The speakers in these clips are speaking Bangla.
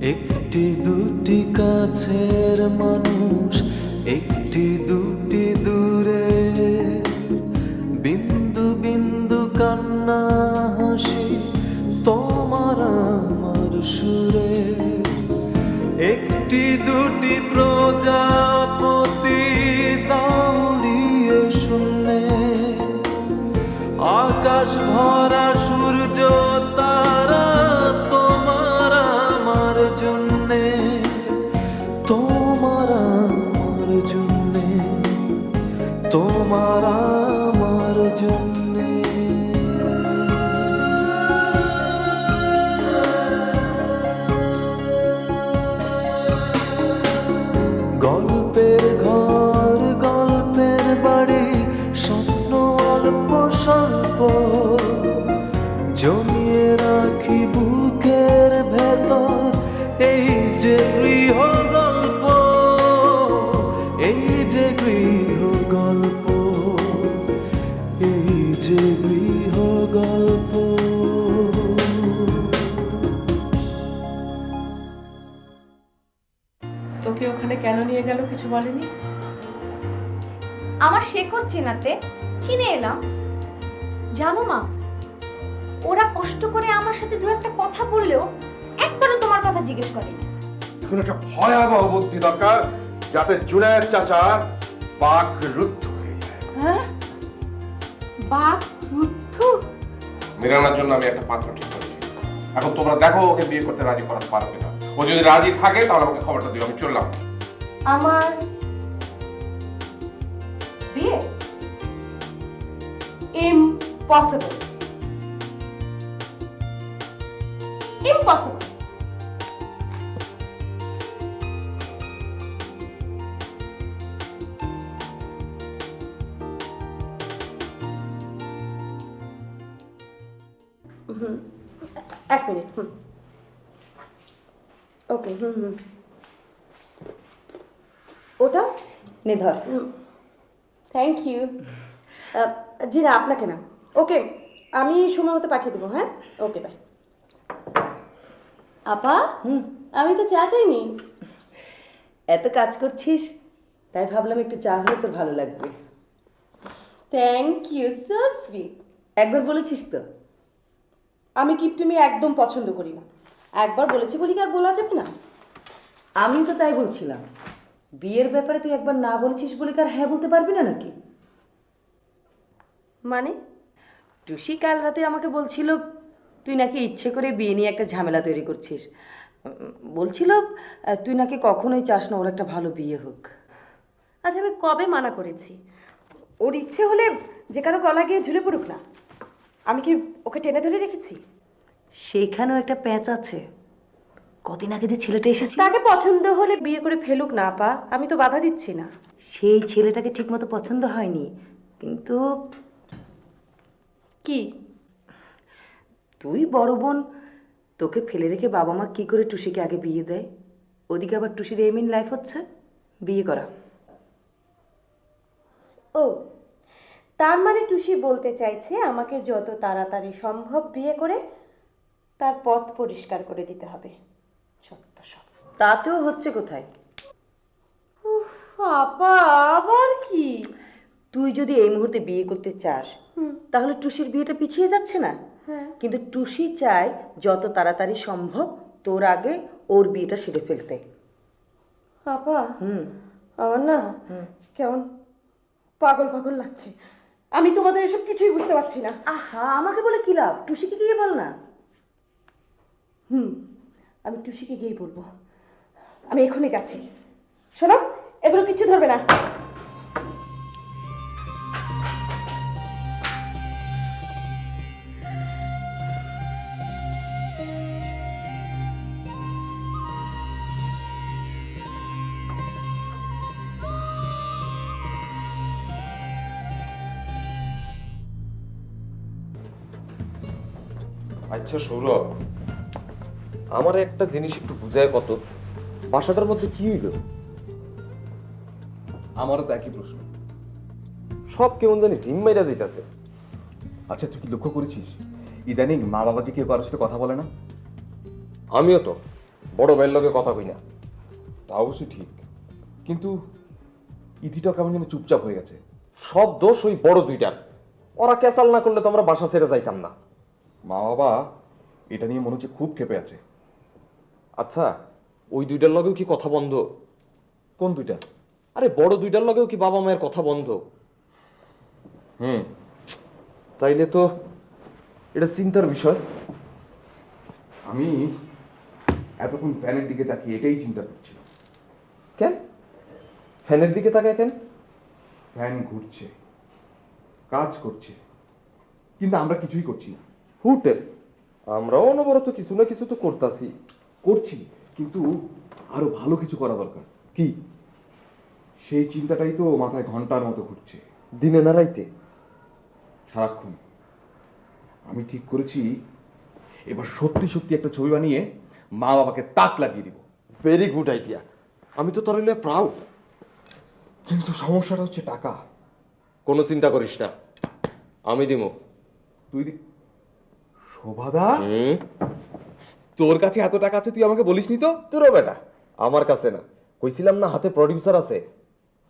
একটি দুটি কাছের মানুষ, একটি দুটি দূরে, বিন্দু বিন্দু কান্না হাসি তোমার আমার সুরে। একটি দুটি প্রজাপতি দাউড়িয়ে শূন্যে, আকাশ ভরা সূর্য তারা তোমার আমার জন্যে, তোমার আমার জন্যে, তোমার আমার জন্যে। গল্পের ঘর গল্পের বাড়ি, স্বপ্ন অল্প স্বল্প, জমিয়ে রাখি বুকের ভেতর। এই যে গৃহ গল্প, এই যে গৃহ গল্প, এই যে গৃহ গল্প। তোকে ওখানে কেন নিয়ে গেল কিছু বলেনি? আমার শেকড় চেনাতে চিনে এলাম। জানো মা, ওরা কষ্ট করে আমার সাথে দু একটা কথা বললেও একবারও তোমার কথা জিজ্ঞেস করেনি। এখন একটা ভয়াবহ বুদ্ধি দরকার, যাতে জুনায়েদ চাচার বাক রুদ্ধ হয়ে যায়। হ্যাঁ, বাপ রুদ্ধ? মিরানার জন্য আমি একটা পাত্র ঠিক করেছি। এখন তোমরা দেখো ওকে বিয়ে করতে রাজি করাতে পারো কিনা। ও যদি রাজি থাকে তাহলে আমাকে খবরটা দিও, আমি চললাম। আমার বিয়ে ইম্পসিবল, ইম্পসিবল। এক মিনিট। ওকে, ওটা নে ধর। Thank you. জি না, আপনাকে না। ওকে, আমি সময় মতো পাঠিয়ে দেবো। হ্যাঁ, ওকে, বাই। আপা, আমি তো চা চাইনি। এত কাজ করছিস তাই ভাবলাম একটু চা হলে তোর ভালো লাগবে। Thank you, so sweet. একবার বলেছিস তো। আমি কিপটুমি একদম পছন্দ করি না। একবার বলেছি বলি কি আর বলা যাবে না? আমিও তো তাই বলছিলাম, বিয়ের ব্যাপারে তুই একবার না বলেছিস বলে কি আর হ্যাঁ বলতে পারবি না নাকি? মানে? টুসি কাল রাতে আমাকে বলছিল তুই নাকি ইচ্ছে করে বিয়ে নিয়ে একটা ঝামেলা তৈরি করছিস। বলছিল তুই নাকি কখনোই চাস না ওর একটা ভালো বিয়ে হোক। আচ্ছা, আমি কবে মানা করেছি? ওর ইচ্ছে হলে যে কারো গলা গিয়ে ঝুলে পড়ুক না। আমি কি ওকে টেনে ধরে রেখেছি? সেইখানেও একটা প্যাঁচ আছে। কদিন আগে যে ছেলেটা এসেছিল, তাকে পছন্দ হলে বিয়ে করে ফেলুক না আপা, আমি তো বাধা দিচ্ছি না। সেই ছেলেটাকে ঠিকমতো পছন্দ হয়নি। কিন্তু কি? তুই বড় বোন, তোকে ফেলে রেখে বাবা মা কি করে টুসিকে আগে বিয়ে দেয়? ওদিকে আবার টুসির এম ইন লাইফ হচ্ছে বিয়ে করা। ও, তার মানে টুসি বলতে চাইছে আমাকে যত তাড়াতাড়ি সম্ভব বিয়ে করে তার পথ পরিষ্কার করে দিতে হবে। সত্য সব। তাতেও হচ্ছে কোথায়? উফ, আপা আবার কি? তুই যদি এই মুহূর্তে বিয়ে করতে চাস তাহলে টুসির বিয়েটা পিছিয়ে যাচ্ছে না? হ্যাঁ। কিন্তু টুসি চায় যত তাড়াতাড়ি সম্ভব তোর আগে ওর বিয়েটা সেরে ফেলতে। আপা, আমার না কেমন পাগল পাগল লাগছে। আমি তোমাদের এসব কিছুই বুঝতে পারছি না। আহা, আমাকে বলে কি লাভ? টুসিকে গিয়ে বল না। আমি টুসিকে গিয়েই বলবো। আমি এখনই যাচ্ছি। শোনো, এগুলো কিচ্ছু ধরবে না। আচ্ছা সৌরভ, আমার একটা জিনিস একটু বুঝায় কত, বাসাটার মধ্যে কি হইল? আমারও তো একই প্রশ্ন। সব কেমন জানি জিম্মাইরা যাইতাছে। আচ্ছা তুই কি লক্ষ্য করেছিস ইদানিং মা বাবা যে কেউ কারোর সাথে কথা বলে না? আমিও তো বড় ভাইয়ের লগে কথা কই না। তা অবশ্যই ঠিক, কিন্তু ইতিটা কেমন যেন চুপচাপ হয়ে গেছে। সব দোষ ওই বড় দুইটার। ওরা ক্যাসাল না করলে তো আমরা বাসা ছেড়ে যাইতাম না। মা বাবা এটা নিয়ে মনে হচ্ছে খুব ক্ষেপে আছে। আচ্ছা, ওই দুইটার লগেও কি কথা বন্ধ? কোন দুইটা? আরে বড় দুইটার লগেও কি বাবা মায়ের কথা বন্ধ? তাইলে তো এটা চিন্তার বিষয়। আমি এতক্ষণ ফ্যানের দিকে তাকিয়ে এটাই চিন্তা করছিলাম। কেন ফ্যানের দিকে তাকায় কেন? ফ্যান ঘুরছে, কাজ করছে, কিন্তু আমরা কিছুই করছি না। হুটেল আমরাও অনবরত কিছু না কিছু তো করতাছি। করছি, কিন্তু আরো ভালো কিছু করা দরকার। কি? সেই চিন্তাটাই তো মাথায় ঘন্টার মতো ঘুরছে, দিনে না রাইতে? সারাক্ষণ। আমি ঠিক করেছি এবার সত্যি সত্যি একটা ছবি বানিয়ে মা বাবাকে তাক লাগিয়ে দিব। Very good idea. আমি তো তোর প্রাউড। কিন্তু সমস্যাটা হচ্ছে টাকা। কোনো চিন্তা করিস না, আমি দিমু। তুই শোভাদা, তোর কাছে এত টাকা আছে তুই আমাকে বলিসনি তো? তোরও বেটা, আমার কাছে না। কইছিলাম না হাতে প্রডিউসার আছে।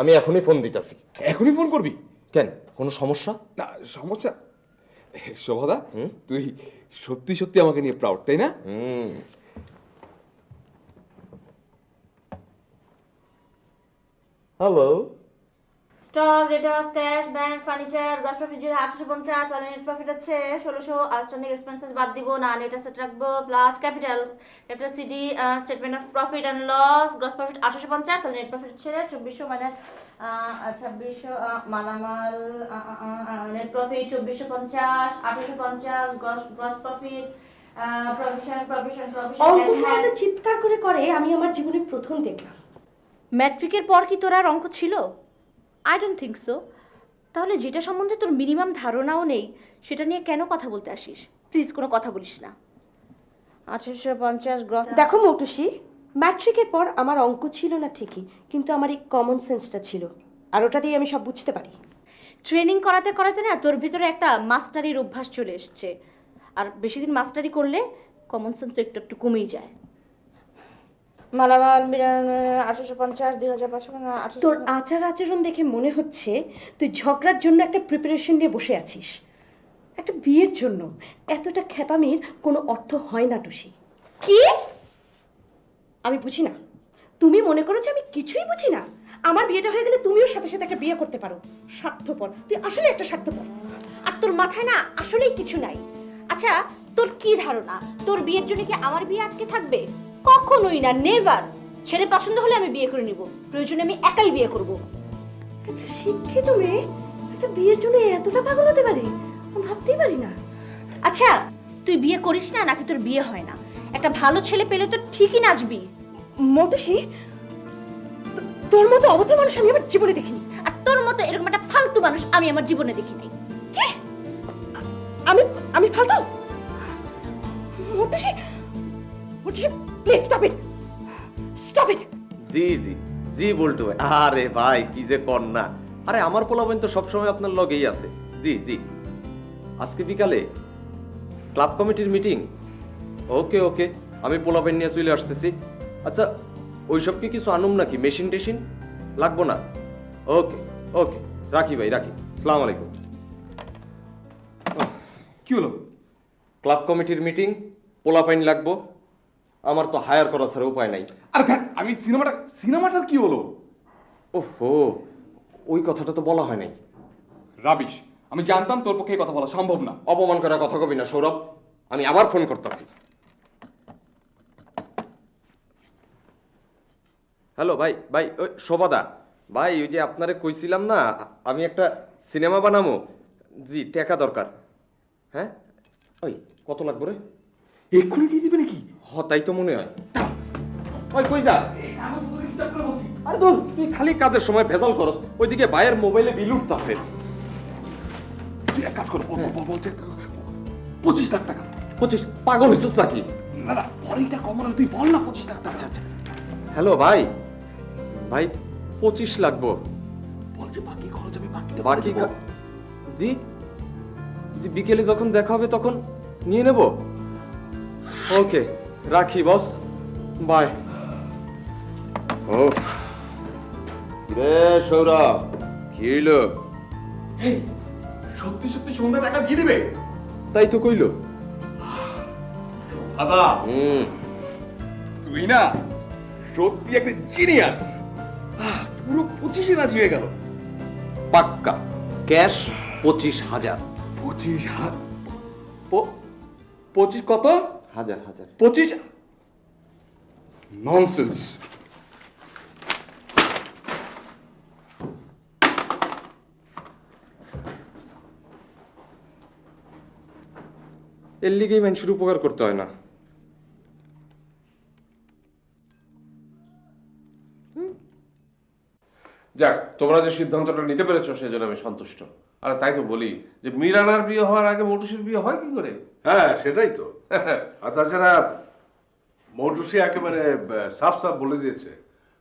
আমি এখনই ফোন দিতেছি। এখনই ফোন করবি? কেন, কোনো সমস্যা? না, সমস্যা। শোভাদা, তুই সত্যি সত্যি আমাকে নিয়ে প্রাউড, তাই না? Hello. Stock, Reiter's, cash, bank, furniture, gross profit যদি 850, তাহলে নেট প্রফিট হচ্ছে 1600। আউটস্ট্যান্ডিং এক্সপেন্সেস বাদ দিব না, নেট অ্যাসেট রাখবো প্লাস ক্যাপিটাল সিডি statement of profit and loss. Gross profit 850, তাহলে নেট প্রফিট হচ্ছে 2400 মাইনাস 2600। মালামাল net profit 2450, 850 gross profit provision অঙ্কগুলো এত চিৎকার করে করে আমি আমার জীবনে প্রথম দেখলাম। ম্যাট্রিকের পর কি তোর আর অঙ্ক ছিল? I don't think so. তাহলে যেটা সম্বন্ধে তোর মিনিমাম ধারণাও নেই সেটা নিয়ে কেন কথা বলতে আসিস? প্লিজ কোনো কথা বলিস না। 850 গ্রস। দেখো মৌটুসি, ম্যাট্রিকের পর আমার অঙ্ক ছিল না ঠিকই, কিন্তু আমার এই কমন সেন্সটা ছিল, আর ওটা দিয়ে আমি সব বুঝতে পারি। ট্রেনিং করাতে করাতে না তোর ভিতরে একটা মাস্টারির অভ্যাস চলে এসছে, আর বেশি দিন মাস্টারি করলে কমন সেন্স একটু একটু কমেই যায়। মালামাল 850, 2500। তোর আচার আচরণ দেখে মনে হচ্ছে তুই ঝগড়ার জন্য একটা প্রিপারেশন নিয়ে বসে আছিস। একটা বিয়ের জন্য এতটা খেপামির কোনো অর্থ হয় না টুসি। কি? আমি বুঝি না, তুমি মনে করো যে আমি কিছুই বুঝি না? আমার বিয়েটা হয়ে গেলে তুমিও সাথে সাথে একটা বিয়ে করতে পারো। স্বার্থপর, তুই আসলে একটা স্বার্থপর। আর তোর মাথায় না আসলেই কিছু নাই। আচ্ছা, তোর কি ধারণা তোর বিয়ের জন্য কি আমার বিয়ে আটকে থাকবে? কখনোই না, নেভার। ছেলে পছন্দ হলে আমি বিয়ে করে নিব, প্রয়োজনে আমি একাই বিয়ে করব। একটা শিক্ষিত মেয়ে একটা বিয়ের জন্য এতটা পাগল হতে পারে আমি ভাবতেই পারি না। আচ্ছা, তুই বিয়ে করিস না নাকি তোর বিয়ে হয় না? একটা ভালো ছেলে পেলে তো ঠিকই নাচবি। মৌটুসি, তোর মতো অভদ্র মানুষ আমি আমার জীবনে দেখিনি। আর তোর মতো এরকম একটা ফালতু মানুষ আমি আমার জীবনে দেখি নাই। কি? আমি আমি ফালতু? Moutusi, Moutusi, please stop it, stop it. জি জি জি বল্টু ভাই। আরে ভাই কি যে কর না। আরে আমার পোলাপাইন তো সবসময় আপনার লগেই আছে। জি জি, আজকে বিকালে ক্লাব কমিটির মিটিং। ওকে ওকে, আমি পোলাপাইন নিয়ে চলে আসতেছি। আচ্ছা, ওইসব কি কিছু আনুম নাকি? মেশিন টেশিন লাগবো না? ওকে ওকে, রাখি ভাই, রাখি। আসসালামু আলাইকুম। কি হলো? ক্লাব কমিটির মিটিং, পোলাপাইন লাগবো। আমার তো হায়ার করা ছাড়া উপায় নাই। আরে দেখ, আমি সিনেমাটার কি হলো? ওহো, ওই কথাটা তো বলা হয় নাই। রাবিশ, আমি জানতাম তোর পক্ষে এই কথা বলা সম্ভব না। অপমান করার কথা কবি না সৌরভ। আমি আবার ফোন করতেছি। হ্যালো ভাই, ভাই ওই শোভাদা ভাই, ওই যে আপনারে কইছিলাম না আমি একটা সিনেমা বানাবো। জি, টাকা দরকার। হ্যাঁ, ওই কত লাগবে রে? এক্ষুনি দিয়ে দিবে নাকি? তাই তো মনে হয়। ওই কই যাস? আরে দোল, তুই খালি কাজের সময় ভেজাল করস। ওইদিকে ভাইয়ের মোবাইলে বিল উঠতাছে। তুই এক কাজ কর, বলছে 25 লাখ টাকা। 25? পাগল হইছিস নাকি? না না, পরেইটা কমন, তুই বল না 25 লাখ টাকা। আচ্ছা হ্যালো ভাই, ভাই 25 লাগবো। বলছে বাকি খরচ আমি বাকি জি জি, বিকেলে যখন দেখা হবে তখন নিয়ে নেব। ওকে, রাখি বস। বাই। ও রে সৌরভ, কি হইলো? সত্যি সত্যি সন্ধ্যা টাকা দিয়ে দেবে? তাই তো কইলো। দাদা হুম, তুই না সত্যি একটা জিনিয়াস। পুরো 25-এ রাজি হয়ে গেল। পাক্কা ক্যাশ 25,000। 25,000? 25 কত? হাজার হাজার। 25? ননসেন্স। এর লিগেই মানুষের উপকার করতে হয় না। যাক, তোমরা যে সিদ্ধান্তটা নিতে পেরেছো সেজন্য আমি সন্তুষ্ট। আর তাই তো বলি যে মিরানার বিয়ে হওয়ার আগে মৌটুসির বিয়ে হয় কি করে? হ্যাঁ সেটাই তো। আর তাছাড়া মৌটুসি একেবারে সাফ সাফ বলে দিয়েছে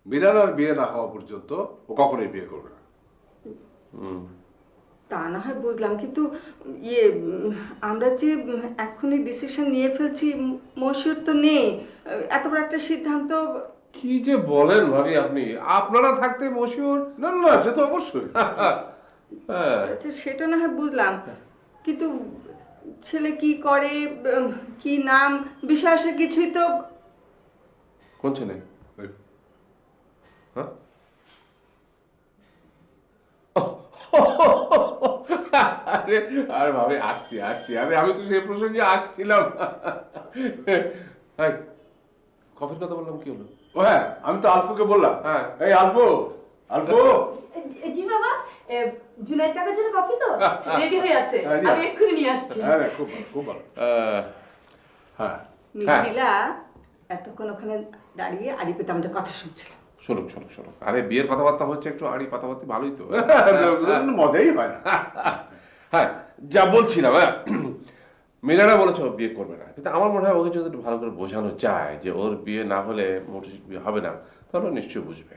মিরানার বিয়ে না হওয়া পর্যন্ত ও কখনোই বিয়ে করবে না। তা না হয় বুঝলাম, কিন্তু আমরা যে এখনই ডিসিশন নিয়ে ফেলছি, মশিউর তো নেই। এত বড় একটা সিদ্ধান্ত। কি যে বলেন ভাবি আপনি, আপনারা থাকতে মশিউর। না না না, সে তো অবশ্যই। হ্যাঁ, আচ্ছা, সেটা না হয় বুঝলাম, কিন্তু ছেলে কি করে, কি নাম, বিশেষ কিছুই তো। কোন ছেলে? হ্যাঁ? আরে ভাবি আসছি আসছি, আমি তো সেই প্রসঙ্গে আসছিলাম। এই, কফির কথা বললাম, কি হলো? ও হ্যাঁ, আমি তো আলফুকে বললাম, হ্যাঁ। এই আলফু, আলফু। জি বাবা, জুনায়েদ কাকার জন্য কফি তো রেডি হয়ে আছে, আমি এক্ষুনি নিয়ে আসছি। হ্যাঁ খুব ভালো খুব ভালো। হ্যাঁ মিথিলা এতক্ষণ ওখানে দাঁড়িয়ে আড়ি পেতে আমাদের কথা শুনছিল। শুনুক শুনুক শুনুক, আরে বিয়ের কথাবার্তা হচ্ছে, একটু আড়ি কথাবার্তা ভালোই তো। মজাই হয় না। হ্যাঁ, যা বলছিলাম, হ্যাঁ, মিরানা বলেছে ও বিয়ে করবে না, কিন্তু আমার মনে হয় ওকে যদি একটু ভালো করে বোঝানো যায় যে ওর বিয়ে না হলে মোটরসাইকেল বিয়ে হবে না, তাহলে ও নিশ্চয়ই বুঝবে।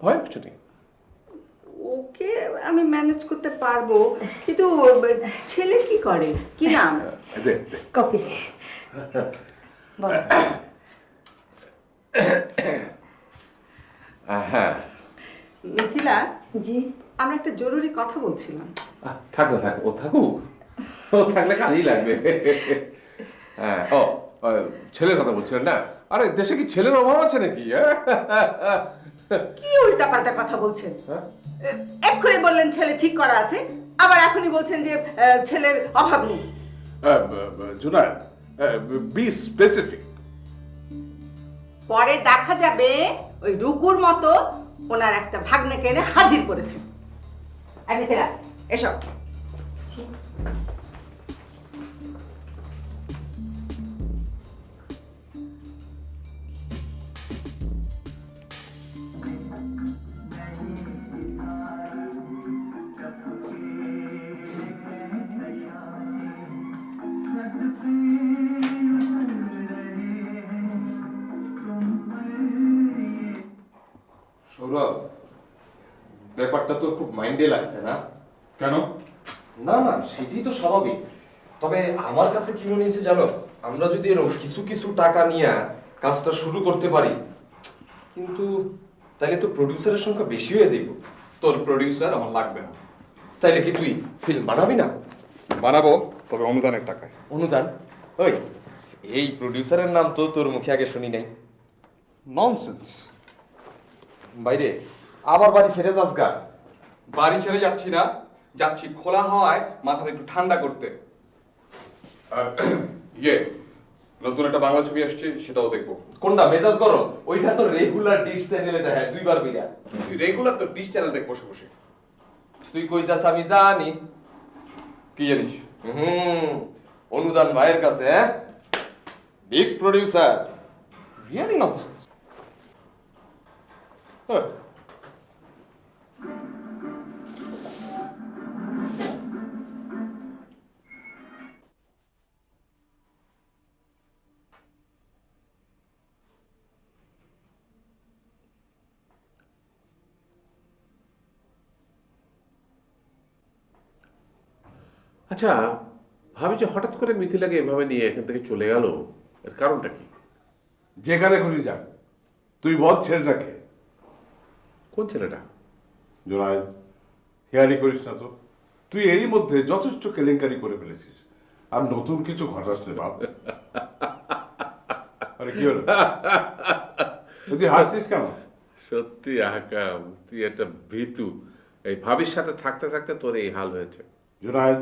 ভয় কিছু নেই। ওকে আমি ম্যানেজ করতে পারবো, কিন্তু ছেলে কি করে, কি নাম? দে দে। কফি হ্যাঁ। মিথিলা, জি আমরা একটা জরুরি কথা বলছিলাম। থাক না থাক, ও থাকুক, ও থাকলে কাজই লাগবে। হ্যাঁ, ও ছেলের কথা বলছিলেন না? আরে দেশে কি ছেলের অভাব আছে নাকি? কি উল্টা পাল্টা কথা বলছেন? এক্ষুনি বললেন ছেলে ঠিক করা আছে, আবার এখনই বলছেন যে ছেলের অভাব নেই। Junaid, B specific. পরে দেখা যাবে ওই রুকুর মতো ওনার একটা ভাগ্নেকে এনে হাজির করেছে। মিথিলা এসব। সৌরভ, ব্যাপারটা তো খুব মাইন্ডে লাগছে না? কেন? না না, সেটাই তো স্বাভাবিক। তবে আমার কাছে কি মনে হয়েছে জানোস, আমরা যদি এরকম কিছু কিছু টাকা নিয়ে কাজটা শুরু করতে পারি, কিন্তু তাইলে তো প্রডিউসারের সংখ্যা বেশি হয়ে যাইব। তোর প্রডিউসার আমার লাগবে না। তাইলে কি তুই ফিল্ম বানাবি না? বানাবো, তবে অনুদানের টাকায়। অনুদান? ওই, এই প্রডিউসারের নাম তো তোর মুখে আগে শুনি নাই। ননসেন্স। বাইরে আবার বাড়ি ছেড়ে যাস গা? বাড়ি ছেড়ে যাচ্ছি না, যাচ্ছি খোলা হাওয়ায় মাথাটা একটু ঠান্ডা করতে। নতুন একটা বাংলা ছবি আসছে, সেটাও দেখবো। কোনটা? মেজাজ গরম? ওইটা তো রেগুলার ডিশ চ্যানেলে দেখায় 2 বার বিরা। তুই রেগুলার তো ডিশ চ্যানেল দেখ বসে বসে। তুই কই যাস আমি জানি। কি জানিস? অনুদান ভাইয়ের কাছে, হ্যাঁ, বিগ প্রডিউসার। Really nonsense. আচ্ছা, ভাবি যে হঠাৎ করে মিথিলাকে এভাবে নিয়ে এখান থেকে চলে গেল, এর কারণটা কি? যেখানে খুশি যাক, তুই বল ছেলেটাকে। কোন ছেলেটা? জোনায়েদ, হেয়ারি করিস না তো। তুই এরই মধ্যে যথেষ্ট কেলেঙ্কারি করে ফেলেছিস, আর নতুন কিছু ঘটাস রে বাপ। আরে কি হলো, তুই হাসছিস কেন? সত্যি আকাম, তুই একটা ভীতু। এই ভাবির সাথে থাকতে থাকতে তোর এই হাল হয়েছে। জোনায়েদ,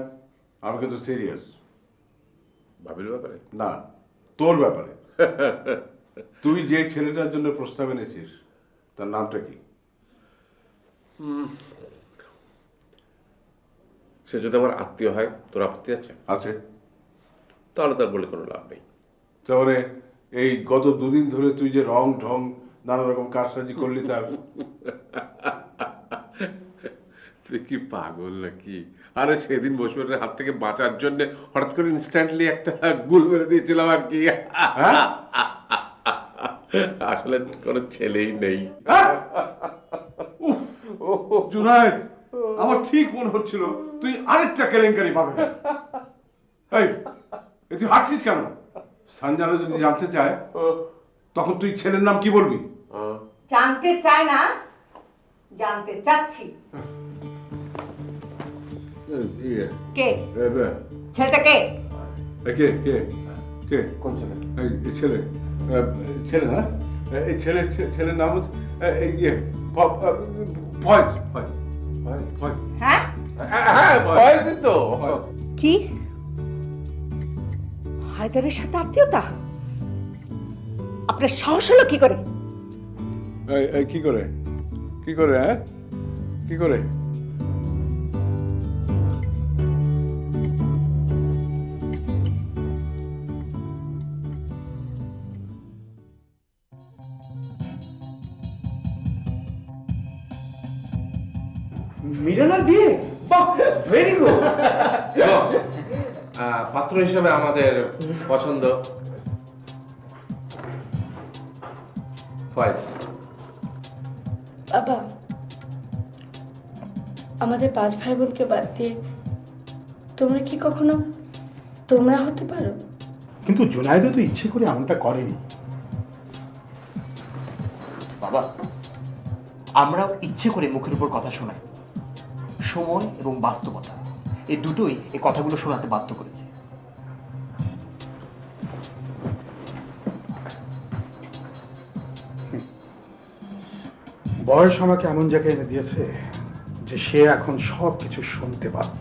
আমি কিন্তু সিরিয়াস। ভাবির ব্যাপারে? না, তোর ব্যাপারে। তুই যে ছেলেটার জন্য প্রস্তাব এনেছিস, তার নামটা কি? সে যদি আমার আত্মীয় হয়, তোর আপত্তি আছে? আছে। তাহলে তার বলে কোনো লাভ নেই। তারপরে এই গত দুদিন ধরে তুই যে রং ঢং নানা রকম কারসাজি করলি তার। তুই কি পাগল নাকি? আরে সেদিন বসুরের হাত থেকে বাঁচার জন্য হঠাৎ করে ইনস্ট্যান্টলি একটা গুল মেরে দিয়েছিলাম আর কি। আসলে কোনো ছেলেই নেই। জুনায়েদ, আমার ঠিক মনে হচ্ছিল তুই আরেকটা কেলেঙ্কারি বাঁধাবি। এই, তুই হাসছিস কেন? সঞ্জানা যদি জানতে চায়, তখন তুই ছেলের নাম কি বলবি? জানতে চাই না, জানতে চাচ্ছি। কে ছেলেটা? কে কে কে কে? কোন ছেলে? এই ছেলে, ছেলে না, এই ছেলের নাম হচ্ছে ইয়ে ফয়েজ। ফয়েজ, ফয়েজ। হ্যাঁ হ্যাঁ, ফয়েজই তো। কি হায়দারের সাথে আত্মীয়তা? আপনার সাহস হলো কি করে? কি করে? কি করে? হ্যাঁ, কি করে? মিরানার বিয়ে? বাহ, ভেরি গুড। পাত্র হিসেবে আমাদের পছন্দ ফয়েজ। বাবা, আমাদের 5 ভাই বোনকে বাদ দিয়ে তোমরা কি কখনো তোমরা হতে পারো? কিন্তু জুনায়েদও তো ইচ্ছে করে এমনটা করেনি। বাবা, আমরাও ইচ্ছে করে মুখের উপর কথা শোনাই। সময় এবং বাস্তবতা এই দুটোই এই কথাগুলো শোনাতে বাধ্য করেছে। বয়স আমাকে এমন জায়গায় এনে দিয়েছে যে সে এখন সব কিছু শুনতে বাধ্য।